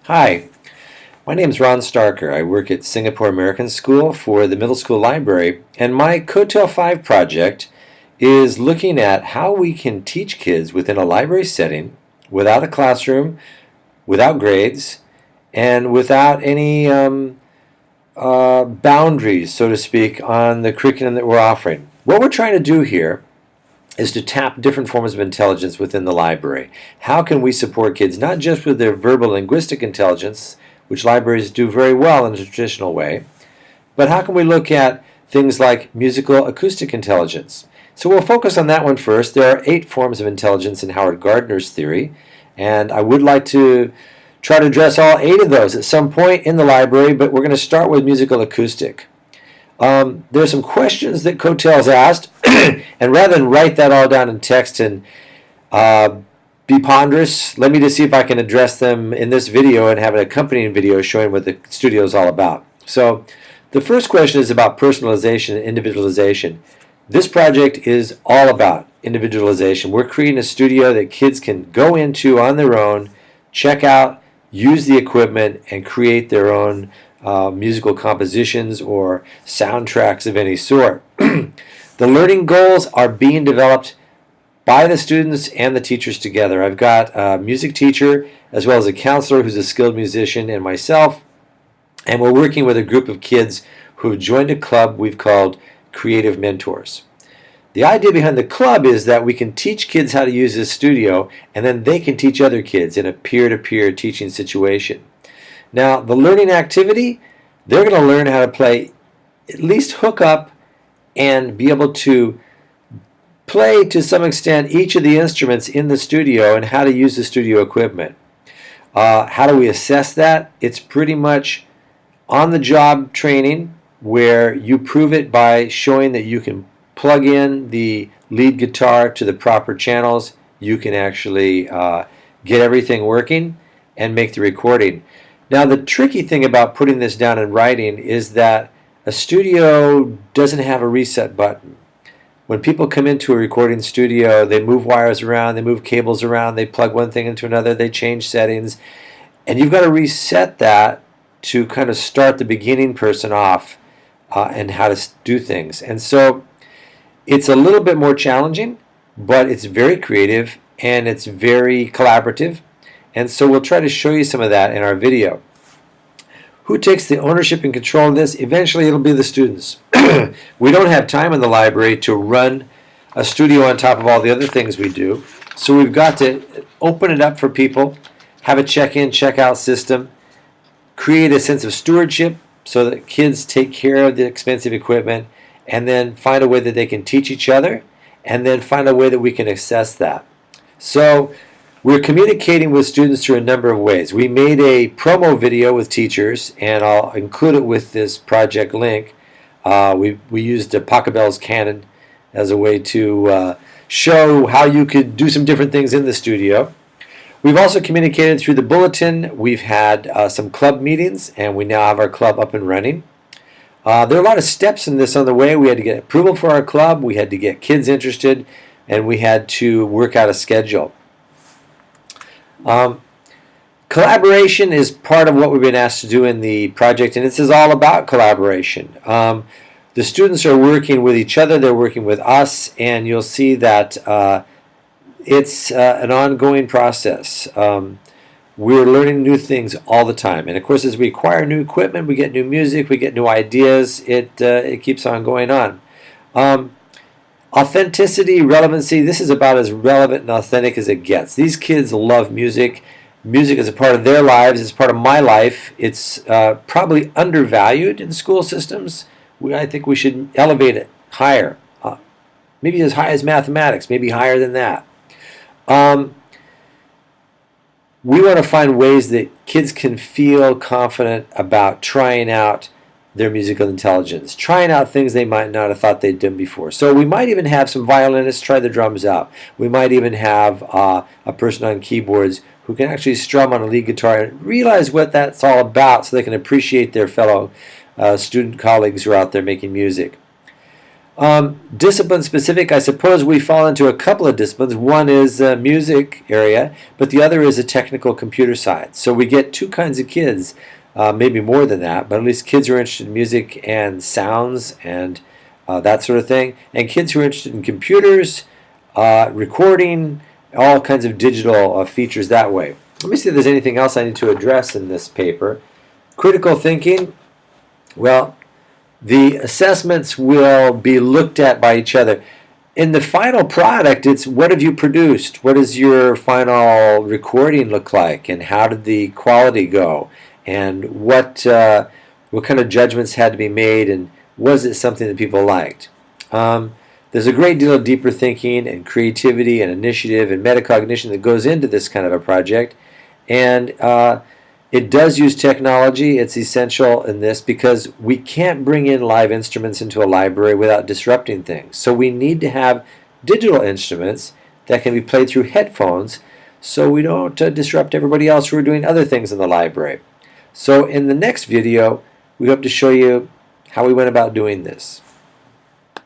Hi, my name is Ron Starker. I work at Singapore American School for the middle school library, and my COETAIL 5 project is looking at how we can teach kids within a library setting without a classroom, without grades, and without any boundaries, so to speak, on the curriculum that we're offering. What we're trying to do here is to tap different forms of intelligence within the library. How can we support kids not just with their verbal linguistic intelligence, which libraries do very well in a traditional way, but how can we look at things like musical acoustic intelligence? So we'll focus on that one first. There are 8 forms of intelligence in Howard Gardner's theory, and I would like to try to address all 8 of those at some point in the library, but we're going to start with musical acoustic. There's some questions that COETAIL's asked, and rather than write that all down in text and be ponderous, let me just see if I can address them in this video and have an accompanying video showing what the studio is all about. So the first question is about personalization and individualization. This project is all about individualization. We're creating a studio that kids can go into on their own, check out, use the equipment, and create their own musical compositions or soundtracks of any sort. The learning goals are being developed by the students and the teachers together. I've got a music teacher as well as a counselor who's a skilled musician and myself, and we're working with a group of kids who have joined a club we've called Creative Mentors. The idea behind the club is that we can teach kids how to use this studio, and then they can teach other kids in a peer-to-peer teaching situation. Now, the learning activity, they're going to learn how to play, at least hook up and be able to play to some extent each of the instruments in the studio and how to use the studio equipment. How do we assess that? It's pretty much on-the-job training where you prove it by showing that you can plug in the lead guitar to the proper channels. You can actually get everything working and make the recording. Now, the tricky thing about putting this down in writing is that a studio doesn't have a reset button. When people come into a recording studio, they move wires around, they move cables around, they plug one thing into another, they change settings, and you've got to reset that to kind of start the beginning person off and how to do things. And so it's a little bit more challenging, but it's very creative and it's very collaborative. And so we'll try to show you some of that in our video. Who takes the ownership and control of this? Eventually it'll be the students. We don't have time in the library to run a studio on top of all the other things we do. So we've got to open it up for people, have a check-in, check-out system, create a sense of stewardship so that kids take care of the expensive equipment, and then find a way that they can teach each other, and then find a way that we can assess that. So we're communicating with students through a number of ways. We made a promo video with teachers, and I'll include it with this project link. We used Pachelbel's Canon as a way to show how you could do some different things in the studio. We've also communicated through the bulletin. We've had some club meetings, and we now have our club up and running. There are a lot of steps in this on the way. We had to get approval for our club, we had to get kids interested, and we had to work out a schedule. Collaboration is part of what we've been asked to do in the project, and this is all about collaboration. The students are working with each other, they're working with us, and you'll see that it's an ongoing process. We're learning new things all the time, and of course as we acquire new equipment, we get new music, we get new ideas, it keeps on going on. Authenticity, relevancy, this is about as relevant and authentic as it gets. These kids love music. Music is a part of their lives, it's part of my life. It's probably undervalued in school systems. I think we should elevate it higher. Maybe as high as mathematics, maybe higher than that. We want to find ways that kids can feel confident about trying out their musical intelligence, trying out things they might not have thought they'd done before. So we might even have some violinists try the drums out. We might even have a person on keyboards who can actually strum on a lead guitar and realize what that's all about so they can appreciate their fellow student colleagues who are out there making music. Discipline specific, I suppose we fall into a couple of disciplines. One is the music area, but the other is a technical computer side. So we get two kinds of kids, maybe more than that, but at least kids who are interested in music and sounds and that sort of thing, and kids who are interested in computers, recording, all kinds of digital features that way. Let me see if there's anything else I need to address in this paper. Critical thinking, well, the assessments will be looked at by each other. In the final product, it's what have you produced? What does your final recording look like? And how did the quality go? And what kind of judgments had to be made? And was it something that people liked? There's a great deal of deeper thinking and creativity and initiative and metacognition that goes into this kind of a project. And it does use technology. It's essential in this because we can't bring in live instruments into a library without disrupting things. So we need to have digital instruments that can be played through headphones so we don't disrupt everybody else who are doing other things in the library. So in the next video, we hope to show you how we went about doing this.